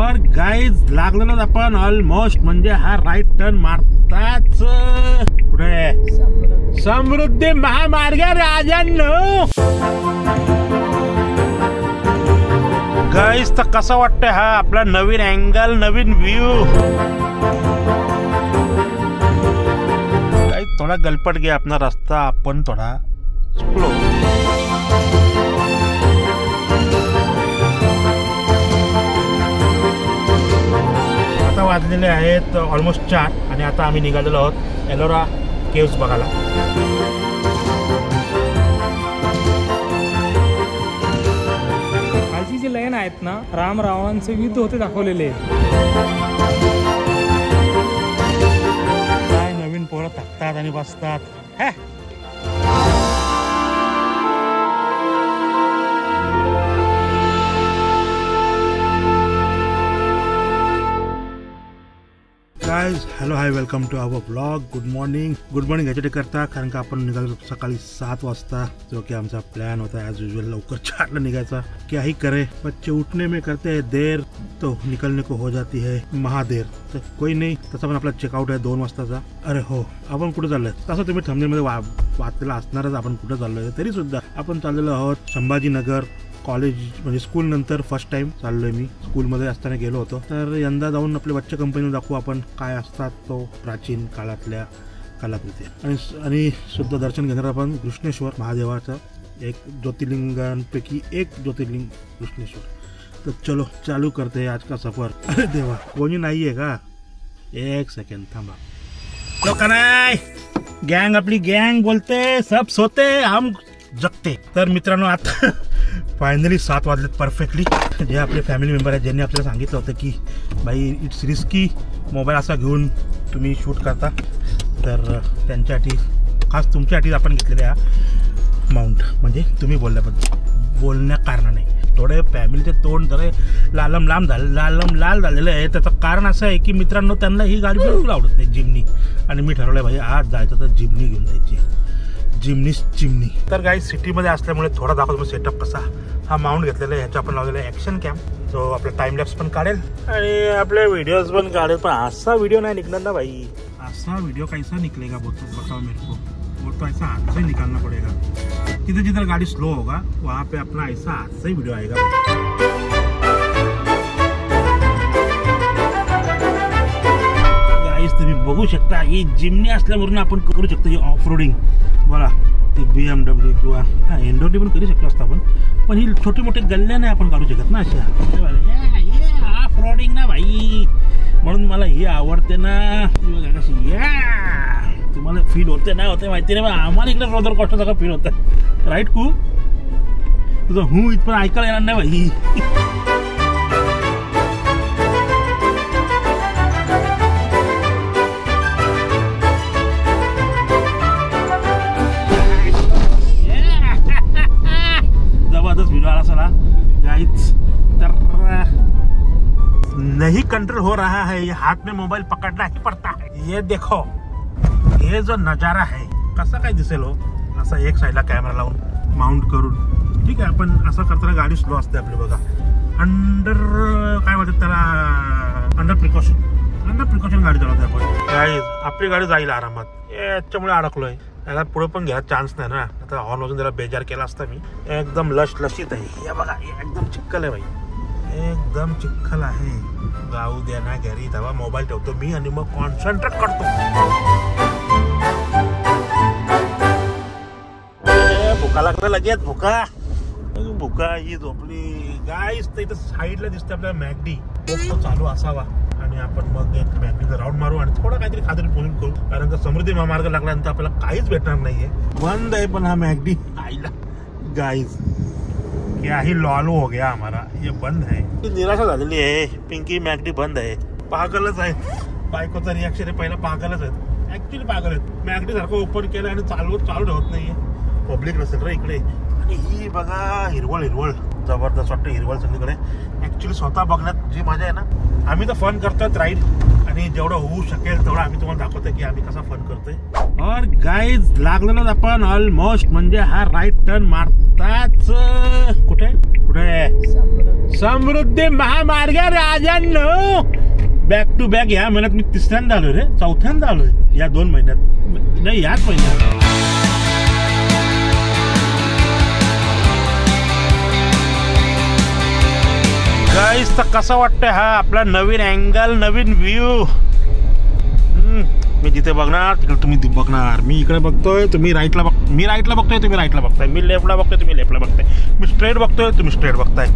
और गाईज लागलेलो आपण ऑलमोस्ट, म्हणजे हा राईट टर्न मारताच कुठे समृद्धी महामार्ग राजांनो. गाईज तर कसा वाटतंय हा आपला नवीन अँगल, नवीन व्ह्यू. गाईज थोडा गलपट गया अपना रास्ता, आपण थोडा स्लो. आता वाजलेले आहेत ऑलमोस्ट 4 आणि आता आम्ही निघालेलो आहोत एलोरा केव्स बघायला. खालची जी लाईन आहेत ना, राम रावणांचे युद्ध होते दाखवलेले. काय नवीन पोरं थकतात आणि बसतात. Guys hello hi, welcome to our blog. Good morning याच्यासाठी करता कारण का आपण निघालो सकाळी 7 वाजता, जो कि आमचा प्लॅन होता ॲज यूजुअल लवकर 4ला निघायचा. क्या ही करे, बच्चे उठने में करते हैं देर तो निकलने को हो जाती है महादेर. तर कोई नाही, तसा पण आपला चेकआउट आहे 2 वाजताचा. अरे हो, आपण कुठे चाललोय तसं तुम्ही थंबनेलमध्ये वाचलेलं असणारच. आपण कुठे चाललोय तरी सुद्धा आपण चाललेलो आहोत संभाजीनगर कॉलेज, म्हणजे स्कूल नंतर फर्स्ट टाइम चाललोय मी. स्कूलमध्ये असताना गेलो होतो, तर यंदा जाऊन आपल्या बच्चा कंपनीला दाखवू आपण काय असतात तो प्राचीन काळातल्या कलाकृती. आणि सुद्धा दर्शन घेणार आपण कृष्णेश्वर महादेवाचं, एक ज्योतिर्लिंगांपैकी एक ज्योतिर्लिंग कृष्णेश्वर. तर चलो चालू करते आज का सफर. अरे देवा, कोणी नाहीये का? एक सेकंड थांबा. लोक नाही, गँग आपली गँग बोलते, सब सोते हम जगते. तर मित्रांनो, आता फायनली 7 वाजलेत परफेक्टली. जे आपले फॅमिली मेंबर आहेत ज्यांनी आपल्याला सांगितलं होतं की भाई इट्स रिस्की मोबाईल असा घेऊन तुम्ही शूट करता, तर त्यांच्यासाठी खास तुमच्यासाठी आपण घेतलेले हा माउंट. म्हणजे तुम्ही बोलण्या कारणाने थोडे फॅमिलीचे तोंड जरा लाल झालेलं आहे. त्याचं कारण असं आहे की मित्रांनो, त्यांना ही गाडी बिलकुल आवडत नाही, जिमनी. आणि मी ठरवलं भाई आज जायचं तर जिमनी घेऊन जायची, जिमनी. तर गाईज सिटीमध्ये असल्यामुळे थोडा दाखवतो सेटअप कसा. हा माउंट घेतलेला आहे, ह्याच्या आपण लावलेला आहे ॲक्शन कॅम, जो आपला टाइम लॅप्स पण काढेल आणि आपले व्हिडिओज पण काढेल. पण असा व्हिडिओ नाही निघणार ना भाई. असा व्हिडिओ कैसा निकलेगा बताओ मेरे को. वो तो ऐसा हाथ से निकालना पड़ेगा. जिधर गाड़ी स्लो होगा वहाँ पे अपना ऐसा हाथ से व्हिडिओ आएगा. गाईज तुम्ही बघू शकता, ही जिमनी असल्यावरून आपण करू शकतो ही ऑफ रोडिंग. बघा, ती BMW किंवा एंडोटी पण करू शकतो असतं आपण, पण ही छोटे मोठे गल्ल्या नाही आपण काढू शकत ना अशा. ऑफ रोडिंग ना भाई, म्हणून मला ही आवडते ना. तुम्हाला फील होते ना होते माहिती नाही, आम्हाला इकडे रोलर कोस्टर सगळं फील होतं. राईट कू, तुझं हू इथपर्यंत ऐकायला येणार नाही भाई. नहीं कंट्रोल हो रहा है, ये हाथ में मोबाइल पकड़ना ही पड़ता है. ये देखो, ये जो नजारा है कसा काय दिसेल हो, असा एक साईडला कॅमेरा लावून माउंट करून. ठीक आहे, आपण असं करताना गाडी स्लो असते आपली. बघा, काय म्हणतात त्याला, अंडर प्रिकॉशन गाडी चालवते आपण. गाईज आपली गाडी जाईल आरामात, याच्यामुळे अडकलोय. त्याला पुढे पण घ्यायला चान्स नाही ना. आता हॉर्न वाजून त्याला बेजार केला असता मी. एकदम लशीत आहे. हे बघा, एकदम चिक्कल आहे भाई, एकदम चिखल आहे. जाऊ द्या ना घरी, तेव्हा मोबाईल ठेवतो मी आणि मग कॉन्सन्ट्रेट करतो. भुका लागला लगेच, भुका ही झोपली. गाईस तर इथं साईडला दिसते आपल्याला मॅगडी, तो चालू असावा आणि आपण मग एक मॅगडीचा राऊंड मारू आणि थोडं काहीतरी खात्री पोहोचून करू. कारण का समृद्धी महामार्ग लागल्यानंतर आपल्याला काहीच भेटणार नाहीये. बंद आहे पण हा मॅगडी आईला. गाईज क्या ही लॉलो हो गया हमारा, ये बंद है. निराशा झालेली आहे. पिंकी मॅगडी बंद आहे. पागलच आहे. बायकोचा रिॲक्शन आहे पहिला, पागलच आहेत, ऍक्च्युली पागल आहेत. मॅगडी सारखं ओपन केलं आणि चालू ठेवत नाहीये. पब्लिक नसेल रे इकडे. आणि ही बघा हिरवळ जबरदस्त वाटतं, हिरवळ सगळीकडे. ऍक्च्युली स्वतः बघण्यात जी मजा आहे ना, आम्ही तर फन करतोय राईड, आणि जेवढं होऊ शकेल तेवढं आम्ही तुम्हाला दाखवतोय की आम्ही कसा फन करतोय. और गाईज लागलेलो आपण ऑलमोस्ट, म्हणजे हा राईट टर्न मारताच कुठे समृद्धी महामार्ग राजांनो, बॅक टू बॅक ह्या महिन्यात मी तिसऱ्यांदा आलोय रे, चौथ्यांदा आलोय या 2 महिन्यात, नाही याच महिन्यात. गाईस, तर कसा वाटतंय हा आपला नवीन अँगल, नवीन व्ह्यू. मी जिथे बघणार तिकडे तुम्ही बघणार. मी इकडे बघतोय, तुम्ही राईटला मी राईटला बघतोय, तुम्ही राईटला बघताय. मी लेफ्टला बघतोय, तुम्ही लेफ्टला बघताय. मी स्ट्रेट बघतोय, तुम्ही स्ट्रेट बघताय.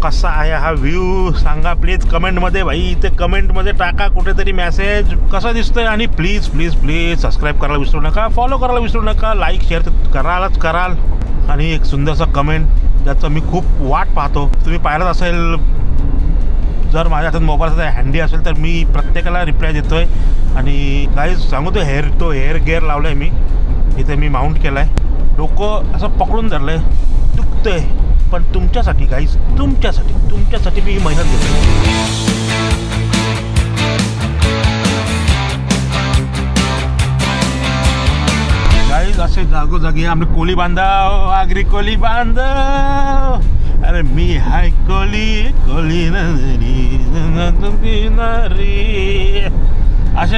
कसा आहे हा व्ह्यू सांगा प्लीज कमेंटमध्ये. भाई इथे कमेंटमध्ये टाका कुठेतरी मेसेज कसा दिसतोय. आणि प्लीज प्लीज प्लीज सबस्क्राईब करायला विसरू नका, फॉलो करायला विसरू नका, लाईक शेअर तर कराल. आणि एक सुंदरसा कमेंट ज्याचं मी खूप वाट पाहतो. तुम्ही पाहिलंच असेल, जर माझ्या हातात मोबाईलचा हँडी असेल तर मी प्रत्येकाला रिप्लाय देतोय. आणि गाईज सांगू तो हेअर गेअर लावलाय मी इथे, मी माउंट केलाय. डोकं असं पकडून धरलंय, दुखतंय, पण तुमच्यासाठी गाईज, तुमच्यासाठी मी ही मेहनत घेतोय. गाईज असे जागोजागी आम्ही कोली बांधाव, आगरी कोली बांधाव. अरे मी हाय कोली नदी असे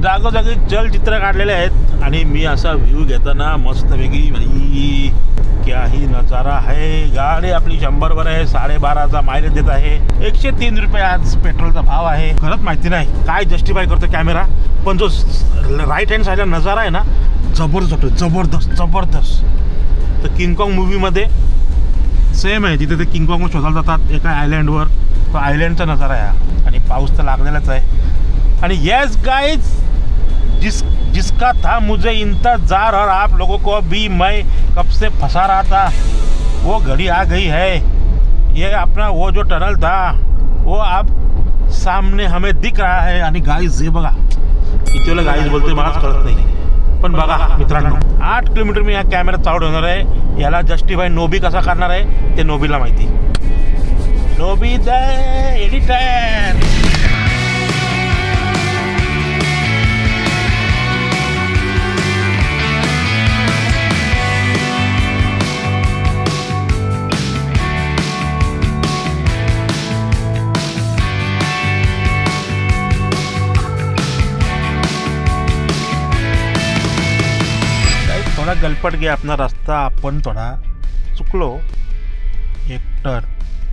जागोजागी चलचित्र काढलेले आहेत. आणि मी असा व्ह्यू घेताना मस्तपैकी, भाई क्या ही नजारा आहे. गाडी आपली 100वर आहे, 12.5चा मायलेज देत आहे. 103 रुपये आज पेट्रोलचा भाव आहे. खरंच माहिती नाही काय जस्टिफाय करतो कॅमेरा, पण जो राईट हँड साईडला नजारा आहे ना, जबरदस्त. तर किंगकॉंग मूवीमध्ये सेम आहे, तिथे ते किंगकॉंग शोधायला जातात एका आयलँडवर, तो आयलँडचा नजारा आहे. आणि पाऊस तर लागलेलाच आहे. आणि येस गाइज, जिसका था मुझे इंतजार और आप लोगों को भी मैं कब से फंसा रहा था, वो घड़ी आ गई है. ये अपना वो जो टनल था वो अब सामने हमें दिख रहा है. आणि गाइज हे बघा, इथे गाइज बोलते मलाच कळत नाही, पण बघा मित्रांनो, 8 किलोमीटर मी या कॅमेरा चालू ठेवणार आहे. याला जस्टिफाय नोबी कसा करणार आहे ते नोबीला माहिती. नोबी द एडिटर. थोड़ा गलपट गया अपना रास्ता, आपण थोडा चुकलो. 1 टर्न,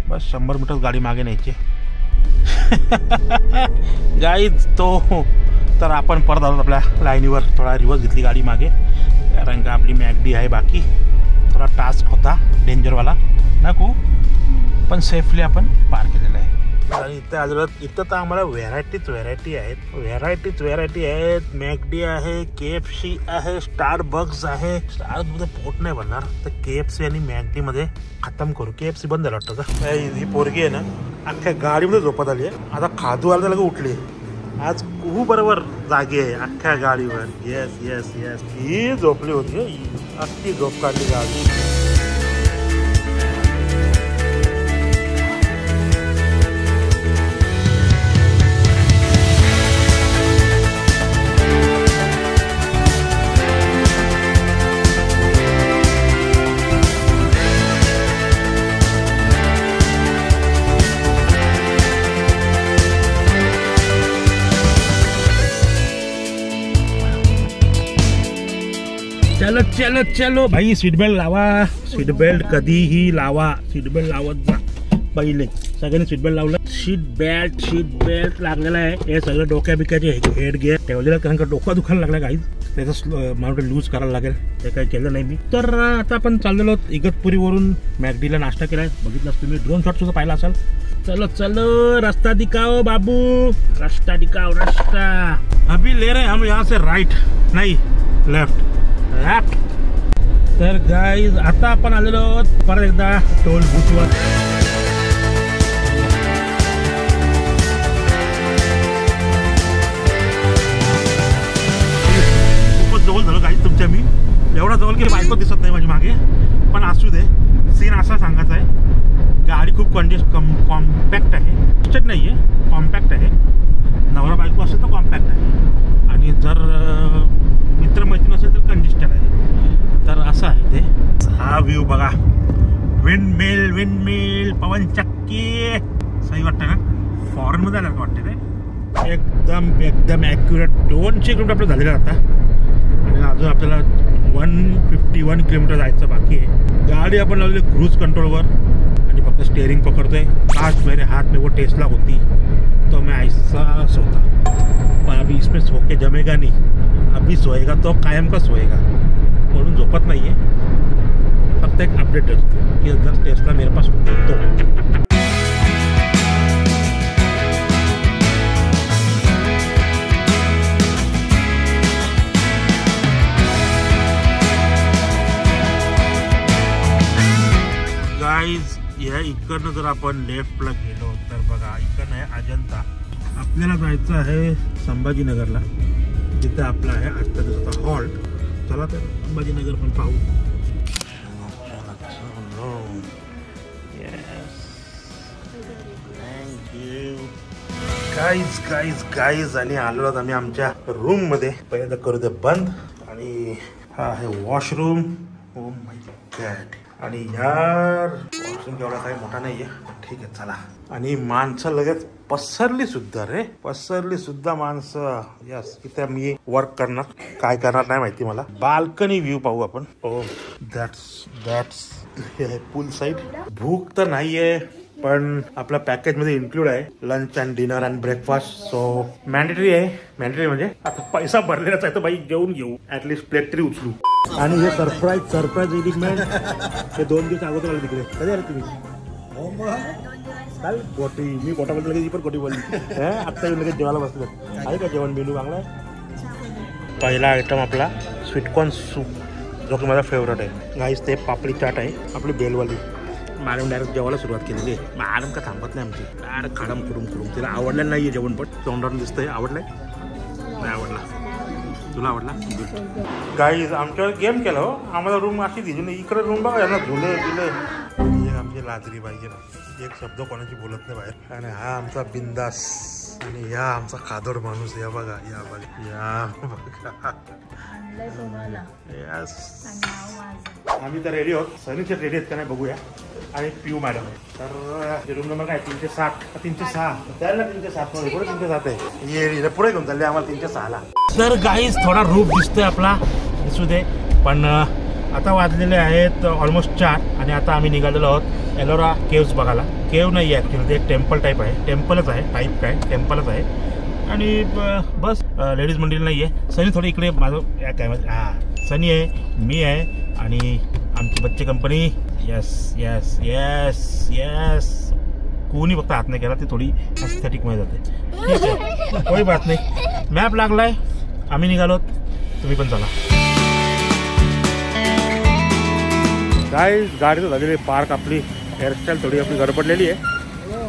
बस 100 मीटर गाडी मागे न्यायची. गाईज तर आपण परत आलो आपल्या लाईनीवर. थोडा रिवर्स घेतली गाडी मागे, कारण का आपली मॅगडी आहे बाकी. थोडा टास्क होता डेंजरवाला नको, पण सेफली आपण पार केलेला आहे. आणि इथं तर आम्हाला व्हेरायटीज आहेत. मॅगडी आहे, KFC आहे, स्टारबक्स आहे. स्टारबक्समध्ये पोट नाही बनणार, तर KFC आणि मॅगडी मध्ये खतम करू. KFC बंद झालं वाटतं का. ही पोरगी आहे ना, अख्ख्या गाडीमध्ये झोपत आली आहे. आता खादू आला लगे उठली. आज खूप बरोबर जागी आहे अख्ख्या गाडीवर. येस ही झोपली होती, अख्खी झोप काढली गाडी. चलो भाई, सीट बेल्ट लावा. सीट बेल्ट कधीही लावा, सीट बेल्ट लावत जा. पहिले सगळ्यांनी सीट बेल्ट लावलं. सीट बेल्ट लागलेला आहे. हे सगळं डोक्या बिक्याचे हेड गिअर ठेवलेलं, कारण का डोकं दुखायला लागलं काही. त्याचं मला लूज करायला लागेल, ते काही केलं नाही मी. तर आता आपण चाललेलो इगतपुरीवरून मॅगडीला नाश्ता केलाय. बघितलं तुम्ही, ड्रोन शॉट सुद्धा पाहिला असाल. चलो रास्ता दिखाओ बाबू, रास्ता दिखाओ. अभी ले रहे हम यहाँ से राइट, नहीं लेफ्ट. तर गाईज आता आपण आलेलो परत एकदा टोल बूथवर. खूपच जवळ झालं गाईज तुमच्या. मी एवढा जवळ की बायको दिसत नाही माझी मागे, पण असू दे. सीन असा सांगायचा आहे, गाडी खूप कॉम्पॅक्ट आहे. नाही आहे, कॉम्पॅक्ट आहे. नवरा बायको असेल तर कॉम्पॅक्ट आहे, आणि जर मित्रमैत्रीण असेल तर कंजेस्टेड आहे. तर असं आहे ते. हा व्ह्यू बघा, विंडमिल, पवनचक्की. की सही वाटतं ना, फॉरेन मध्ये आलं वाटतं ते. एकदम ॲक्युरेट 200 किलोमीटर आपलं झालेलं आता आणि अजून आपल्याला 151 किलोमीटर जायचं बाकी आहे. गाडी आपण लावली क्रूज कंट्रोलवर आणि फक्त स्टेअरिंग पकडतोय. काश मेरे हाथ में वो टेस्ला होती तो मैं ऐसा सोता, पर अभी इसमें सो के जमेगा नहीं. अभी सोएगा तो कायम का सोएगा, म्हणून झोपत नाही आहे. फक्त एक अपडेट देतो की जर टेस्ला मेरे पास होती तो. गाईज या इकडनं जर आपण लेफ्टला गेलो तर बघा इकडनं आहे अजंता. आपल्याला जायचं आहे संभाजीनगरला, जिथे आपला आहे आजच्या दिवसाचा हॉल्ट. चला तर संभाजीनगर पण पाहू. गाईज आणि आलो आम्ही आमच्या रूम मध्ये. पहिल्यांदा करू दे बंद. आणि हा आहे वॉशरूम. Oh my God. आणि यार वॉशरूम एवढा काही मोठा नाहीये, ठीक आहे चला. आणि माणसं लगेच पसरली सुद्धा माणसं. यस, इथे मी वर्क करणार, काय करणार नाही माहिती मला. बाल्कनी व्ह्यू पाहू आपण. ओ दॅट्स पूल साईड. भूक तर नाहीये, पण आपल्या पॅकेज मध्ये इन्क्लूड आहे lunch and dinner and breakfast. So mandatory आहे. मॅन्डेटरी म्हणजे आता पैसा भरलेलाच आहे तर बाई जेवून घेऊ, ऍटलीस्ट प्लेट तरी उचलू. आणि हे सरप्राईज एलिमेंट हे 2 दिवस अगोदर आले तिकडे. कधी आले तुम्ही? काय गोटी, मी गोटाबद्दल लगेच पण गोटी बोलली. आत्ता येऊन लगेच जेवायला बसलं. आहे का जेवण मेनू चांगला आहे? पहिला आयटम आपला स्वीटकॉर्न सूप, जो की माझा फेवरेट आहे. गाईस ते पापडी चाट आहे आपली बेलवाली. मॅडम डायरेक्ट जेवायला सुरुवात केलेली आहे. मॅडम का थांबत नाही आमची, डायरेक्ट खाडम करून तिला आवडलेलं नाही आहे जेवण, पण तोंडावरून दिसतंय. आवडलंय? नाही आवडला. तुला आवडला? गाईज आमच्यावर गेम केला हो. आम्हाला रूम अशी दिली नाही. इकडे रूम बघा यांना झुले दिले. एक आमची लाजरी पाहिजे, एक शब्द कोणाची बोलत नाही बाहेर. आणि हा आमचा बिंदास आणि या आमचा खादोड माणूस. या बघा यस. आम्ही तर रेडी आहोत. सनीचे रेडी आहेत का नाही बघूया. आणि पिऊ मॅडम आहे. तर रूम नंबर काय 307 306 त्याला 307 पुढे 307 आहे. ये पुढे घेऊन चालले आम्हाला 306ला. तर गाईज थोडा रूप दिसतोय आपला, दिसू दे. पण आता वाजलेले आहेत ऑलमोस्ट 4 आणि आता आम्ही निघालेलो आहोत एलोरा केव्स बघायला. केव्ह नाही आहे ॲक्च्युली, ते एक टेम्पल टाईप आहे. टेम्पलच आहे, टाईप काय टेम्पलच आहे. आणि बस लेडीज मंडळी नाही आहे. सनी थोडी इकडे माझं काय सनी आहे, मी आहे आणि आमची बच्चे कंपनी. यस कोणी फक्त हात नाही केला, ती थोडी एस्थेटिकमध्ये जाते. ठीक आहे, कोई बात नाही. मॅप लागलाय, आम्ही निघालोत, तुम्ही पण चला. काय गाडी तर झालेली पार्क. आपली हेअरस्टाईल थोडी आपली गडबडलेली आहे,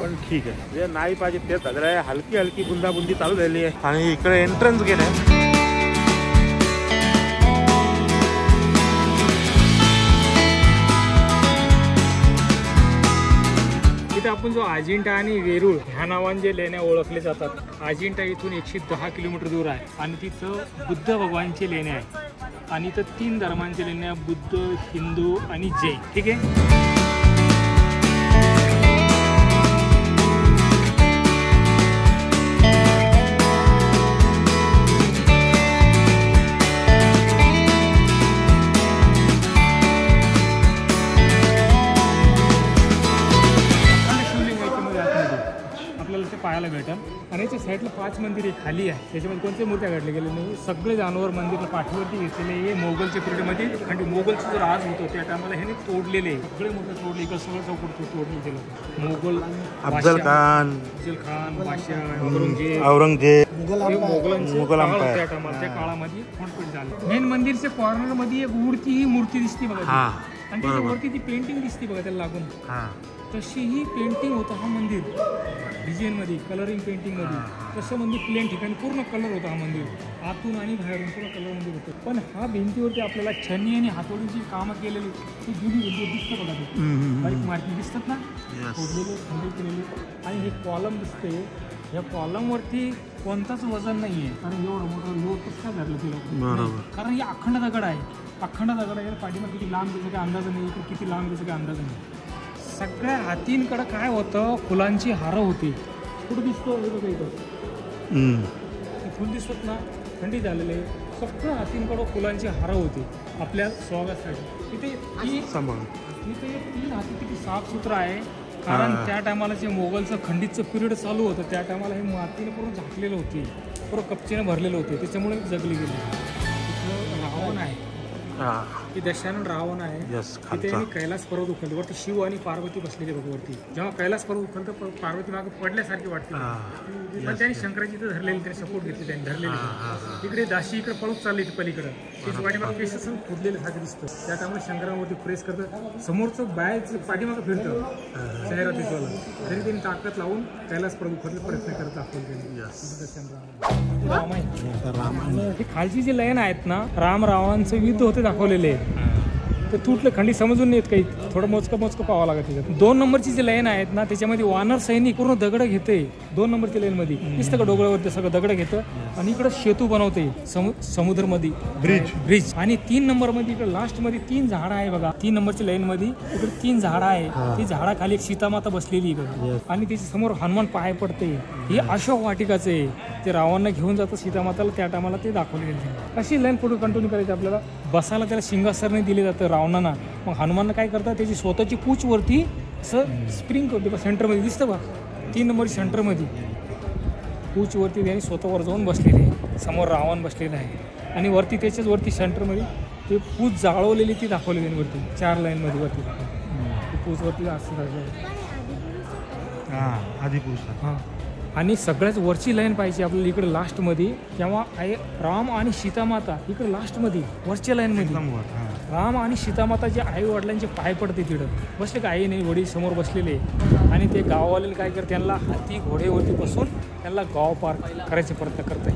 पण ठीक आहे. जे नाही पाहिजे तेच झालेलं आहे. हलकी बुंदाबुंदी चालू झालेली आहे. आणि इकडे एंट्रन्स गेले. तिथे आपण जो अजिंठा आणि वेरूळ ह्या नावाने जे लेण्या ओळखले जातात. अजिंठा इथून 110 किलोमीटर दूर आहे आणि तिथं बुद्ध भगवानची लेण्या आहे. आणि इथं 3 धर्मांची लेण्या, बुद्ध, हिंदू आणि जैन. ठीक आहे. पाहायला भेटेल. आणि याच्या साईडला 5 मंदिरे खाली आहे. त्याच्यामध्ये कोणत्या मूर्त्या घडल्या गेल्या नाही. सगळे जानवर मंदिरला पाठीवरती घेतलेले हे मोगलच्या पिरियडमध्ये. आणि मोगलचं जो राज होतो त्या टायमाला ह्याने तोडलेले सगळे मूर्त्या तोडले. इकडे सगळं चौकट तोडले गेलं. मोगल, अफजल खान, बादशाह, औरंगजेब मोगलांचे त्या टायमाला त्या काळामध्ये फंडपट झालं. मेन मंदिरच्या कॉर्नरमध्ये एक उडती ही मूर्ती दिसते बघा. आणि त्याच्यावरती ती पेंटिंग दिसते बघा त्याला लागून. तशी ही पेंटिंग होतं हा मंदिर डिझाईनमध्ये, कलरिंग पेंटिंगमध्ये. तसं मंदिर प्लेन ठिकाणी पूर्ण कलर होता हा मंदिर, आतून आणि बाहेरून पूर्ण कलर मंदिर होतं. पण हा भिंतीवरती आपल्याला छन्नी आणि हातोडीची कामं केलेली ती जुनी भिंती दिसतं बघा. ते बारीक मार्किंग दिसतात ना, फोडलेले खंडित केलेले. आणि हे कॉलम दिसते. या कॉलमवरती कोणताच वजन नाही आहे. कारण एवढं मोठं लोक कसं काय धरलं तिला, कारण हे अखंड दगड आहे. अखंड दगड आहे. पाठीमागे किती लांब त्याचा काही अंदाज नाही, किती लांब त्याचा काही अंदाज नाही. सगळ्या हातींकडे काय होतं, फुलांची हारं होती. कुठं दिसतो इथं फुल दिसत ना, थंडी झालेले. सगळ्या हातींकडं फुलांची हारं होती आपल्या स्वागतासाठी. इथे तीन हाती किती साफसुथरं आहे, कारण त्या टायमाला जे मोगलचं खंडीतचं पिरियड चालू होतं त्या टायमाला हे मातीने पूर्ण झाकलेलं होते, पूर्ण कपचेने भरलेलं होते, त्याच्यामुळे जगली गेली. तिथं रावण आहे, की दशानन रावण आहे. तिथे कैलास पर्वत उखलतो, वरती शिव आणि पार्वती बसलेली बघ वरती. जेव्हा कैलास पर्वत उखलतं पार्वती मागे पडल्यासारखी वाटते, पण त्यांनी शंकराची इथं धरलेली, त्यांनी सपोर्ट घेतली, त्यांनी धरलेली. इकडे दाशी इकडे पळत चालली पलीकडं, त्याची पाठीमागे केस असं फुटलेलं सारखं दिसतं. त्या त्यामुळे शंकरावरती प्रेस करतं, समोरचं बायचं पाठीमागं फिरतं शहरात दिसवायला, तरी त्यांनी ताकद लावून कैलास पर्वत उखलले प्रयत्न करत दाखवलं. ही खालची जी लाईन आहेत ना, राम रावणांचं युद्ध होते दाखवलेले, ते तुटलं खंडी समजून येत काही, थोडं मोजकं पाहावं लागत. त्याच्यात 2 नंबरची जी लाईन आहेत ना, त्याच्यामध्ये वानर सैनिक पूर्ण दगड घेते. 2 नंबरच्या लाईन मध्ये दिसतं का, डोंगरावरती सगळं दगड घेतं आणि इकडं सेतू बनवते समुद्रमध्ये, ब्रिज. आणि 3 नंबर मध्ये इकडे लास्ट मध्ये 3 झाडं आहे बघा. 3 नंबरच्या लाईन मध्ये इकडे 3 झाडं आहे, ती झाडाखाली एक सीतामाता बसलेली इकडे, आणि त्याच्या समोर हनुमान पाय पडते. हे अशोक वाटिकाचं आहे, ते रावणला घेऊन जातं सीतामाताला, त्या टायमाला ते दाखवले गेले. अशी लाईन पुढे कंटिन्यू करायची आपल्याला. बसायला त्याला सिंहासनं दिले जातं रावणांना. मग हनुमान काय करतात, त्याची स्वतःची पूछ वरती असं स्प्रिंग करते, सेंटरमध्ये दिसतं बा, 3 नंबर सेंटरमध्ये पूछ वरती त्यांनी स्वतःवर जाऊन बसलेले आहे. समोर रावण बसलेला आहे आणि वरती त्याच्याच वरती सेंटरमध्ये ते पूछ जाळवलेली ती दाखवलेली आहे वरती. 4 लाईनमध्ये वरती पूछ वरती असं आधी पूछ. हां, आणि सगळ्यात वरची लाईन पाहिजे आपल्याला इकडे लास्टमध्ये, तेव्हा आहे राम आणि सीतामाता इकडे लास्टमध्ये वरच्या लाईनमध्ये. राम आणि सीतामाता जे आई वडिलांचे पाय पडते तिकडं बसले का, आई नाही वडील समोर बसलेले, आणि ते गाववाले काय करते, त्यांना हाती घोडेवरती बसून त्यांना गाव पार करायचे प्रयत्न करते.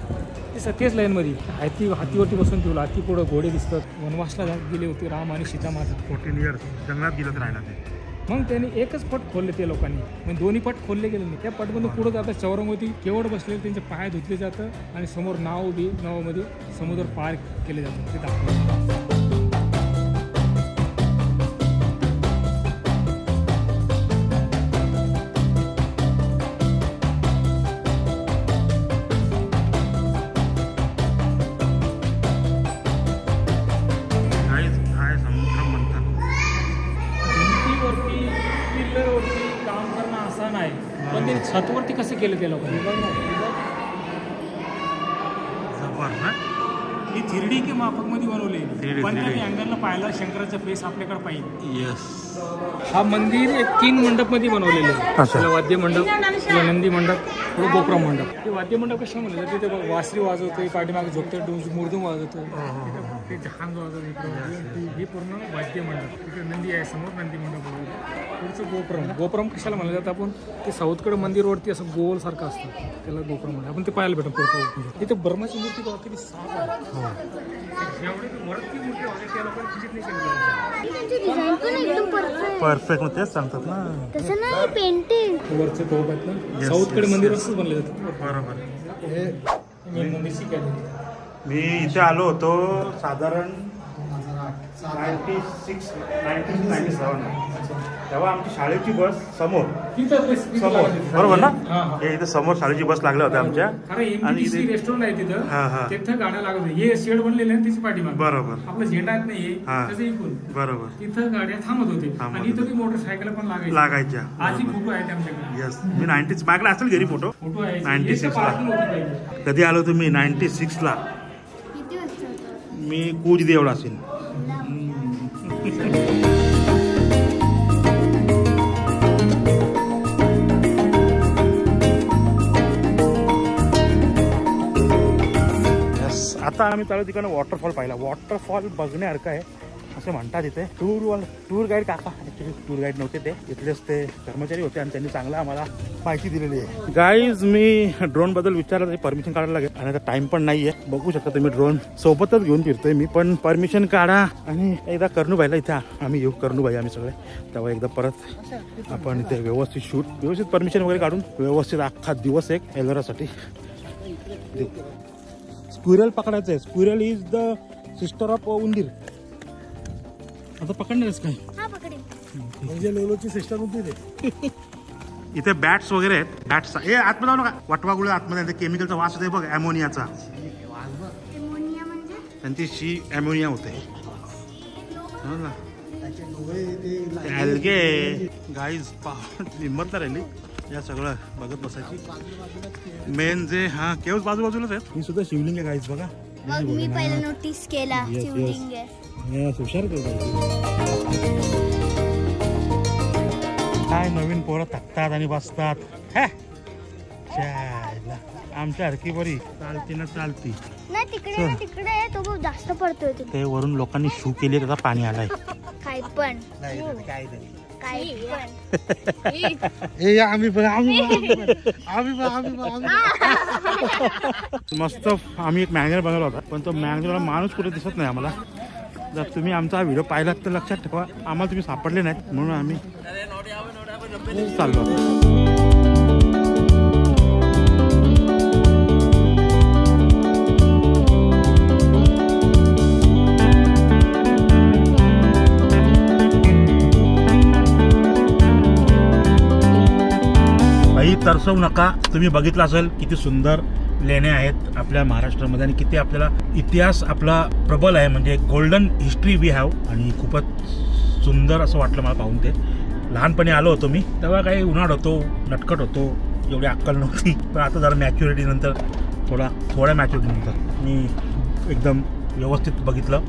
ते सत्तेच लाईनमध्ये हातीवरती बसून ठेवलं, हाती पुढं घोडे दिसतात. वनवासला गेले होते राम आणि सीतामाता, 14 years जंगलात गेलं राहिला ते. मग त्यांनी एकच पट खोलले ते लोकांनी, म्हणजे 2 पट खोलले गेले नाही. त्या पटमधून पुढे जातात चौरंगवती केवळ बसलेले, त्यांचे पाय धुतले जातं आणि समोर नावामध्ये समुद्र पार केले जातं. ते दाखवलं. पण ते छतवरती कसं केलं ते लोकांनी, ही 3D के माफकमध्ये बनवले. पण त्या अँगलला पाहायला शंकराचा फेस आपल्याकडे पाहिजे. हा मंदिर एक 3 मंडपमध्ये बनवलेले आहे. वाद्य मंडप, नंदी मंडप, थोडं गोपुरा मंडप. हे वाद्य मंडप कशा म्हणलं, तिथे वासरी वाजवतोय, पाठीमागे झोपतोय, मुर्दूम वाजवतोय, ते जहांग वाजवतोय. हे पूर्ण वाद्य मंडप. तिथे नंदी आहे समोर, नंदी मंडप. पुढचं गोपुरम कशाला म्हणलं जातं, आपण ते साऊथकडे मंदिरवरती असं गोल सारखं असतं, त्याला गोपुरम म्हणलं. आपण ते पाहायला भेटतो पुढचं. तिथे ब्रह्माची मूर्ती बघा किती साफ आहे. वरती मूर्ती होते त्या लोकांनी विजिट नाही केली. परफेक्ट तेच सांगतात ना, तसं नाही पेंटिंग. वरचे टोप आहेत ना, साऊथकडे मंदिर असंच बनले जातं. बरोबर. हे मंदिर शिकायला मी इथे आलो होतो साधारण 96-97. तेव्हा आमची शाळेची बस समोर बरोबर ना, हे इथे समोर शाळेची बस लागल्या होत्या आमच्या, आणि इथे रेस्टॉरंट आहे तिथं, तिथं गाड्या लागत. हे शेड बनलेले आहे त्याची पाठीमागे, बरोबर आपला झेंडा आहेत नाही त्याचं इकून, बरोबर तिथं गाड्या थांबत होते. आणि इथं ती मोटरसायकल पण लागायच्या. आजही फोटो आहेत आमच्याकडे. यस, मी 90 मागला असेल घरी फोटो. 96 ला कधी आलो तुम्ही? 96 ला मी कूच देवळा असेल. आता आम्ही चालू तिकडनं वॉटरफॉल पाहिला. वॉटरफॉल बघण्यासारखं आहे असं म्हणतात इथे. टूर गाईड काका, ॲक्च्युली टूर गाईड नव्हते ते, इथलेच ते कर्मचारी होते आणि त्यांनी चांगला आम्हाला माहिती दिलेली आहे. गाईज मी ड्रोन बद्दल विचारलं तर परमिशन काढायला लागेल आणि आता टाइम पण नाहीये. बघू शकता तुम्ही ड्रोन सोबतच घेऊन फिरतोय मी, पण परमिशन काढा. आणि एकदा कर्णूबाईला इथे आम्ही येऊ, कर्णूबाई आम्ही सगळे, तेव्हा एकदा परत आपण इथे व्यवस्थित शूट, व्यवस्थित परमिशन वगैरे काढून व्यवस्थित अख्खा दिवस एक एलोरासाठी. स्क्विरल पकडायचं आहे. Squirrel is the sister of उंदीर. आता पकडणारच काय? म्हणजे लोलोची सिस्टम होती ते. इथे बॅट्स वगैरे आहेत. बॅट्स आतमध्ये जाऊ नका. वटवा गुळे आतमध्ये केमिकलचा वास होते बघ, ॲमोनियाचा. त्यांची शी ॲमोनिया होते. अलगे गाईज हिंमत नाही राहिली या सगळं बघत बसायची. मेन जे हा केव्हा बाजूबाजूलाच आहेत. मी सुद्धा शिवलिंग आहे गाईज बघा. मग मी पहिला नोटीस केला शिवलिंग आहे. हुशार काय नवीन पोरं थकतात आणि बसतात. आमच्या हरकी बरी चालती ना चालती. नाही तिकडे ना तिकडे तो खूप जास्त पडतोय. ते वरून लोकांनी शू केली त्याचा पाणी आलाय. काय पण मस्त. आम्ही एक मॅनेजर बनवला होता पण तो मॅनेजरला माणूस कुठे दिसत नाही आम्हाला. जर तुम्ही आमचा व्हिडिओ पाहिलात तर लक्षात ठेवा, आम्हाला तुम्ही सापडले नाहीत म्हणून आम्ही चाललो. तरसवू नका. तुम्ही बघितलं असेल किती सुंदर लेण्या आहेत आपल्या महाराष्ट्रामध्ये आणि किती आपल्याला इतिहास आपला प्रबल आहे. म्हणजे गोल्डन हिस्ट्री वी हॅव. आणि खूपच सुंदर असं वाटलं मला पाहून. ते लहानपणी आलो होतो मी तेव्हा काही उन्हाळ होतो, नटकट होतो, एवढी अक्कल नव्हती. पण आता जरा मॅच्युरिटी नंतर थोड्या मॅच्युरिटी नंतर मी एकदम व्यवस्थित बघितलं.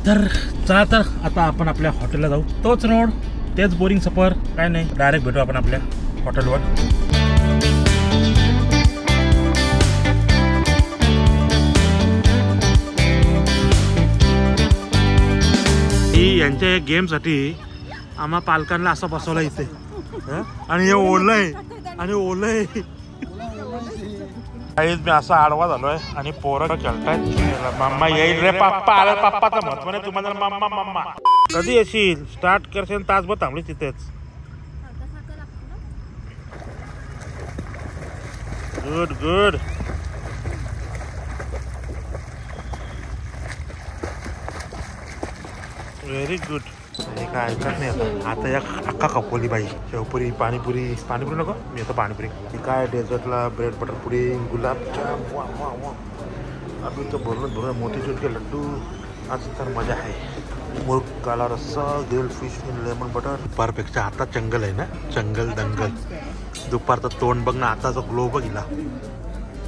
तर चला तर आता आपण आपल्या हॉटेलला जाऊ. तोच रोड, तेच बोरिंग सफर, काय नाही. डायरेक्ट भेटू आपण आपल्या हॉटेलवर. यांच्या गेमसाठी आम्हा पालकांना असं बसवलं इथे. आणि हे ओलंय काहीच मी असा आडवा झालोय आणि पोरं खेळतायत. मम्मा येईल रे पप्पा आला. पप्पाचं महत्व नाही तुम्हाला. मम्मा कधी येशील? स्टार्ट करशील तासभर थांबली तिथेच. Good very good. काय ऐकत नाही आता या अक्का खपवली बाई. शेवपुरी, पाणीपुरी नको मी आता पाणीपुरी. काय डेझर्टला ब्रेड बटर पुडिंग, गुलाबजाम. अजून तर भरून मोतीचूर के लड्डू. आज तर मजा आहे. Murg kala rassa, grilled fish in lemon butter. दुपारपेक्षा आता जंगल आहे ना, जंगल दंगल. दुपारचं तोंड बघ ना, आताचा ग्लो बघितला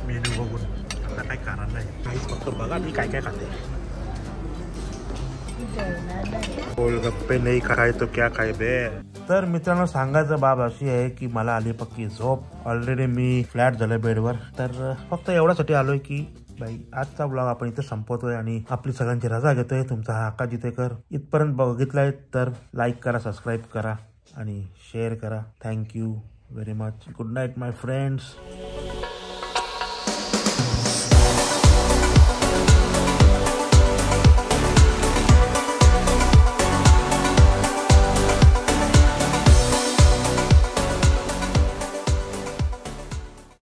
मेन्यू बघून. आता काय कारण नाही काहीच, फक्त बघा मी काय खाते. गोलगप्पे नाही खाय तो क्या खाय बे. तर मित्रांनो सांगायचं बाब अशी आहे की मला आली पक्की झोप. ऑलरेडी मी फ्लॅट झालोय बेडवर. तर फक्त एवढ्यासाठी आलोय की बाई आजचा ब्लॉग आपण इथे संपवतोय आणि आपली सगळ्यांची रजा घेतोय. तुमचा हा आकाश जितेकर इथपर्यंत बघितलाय तर लाईक करा, सबस्क्राईब करा आणि शेअर करा. Thank you very much. Good night my friends.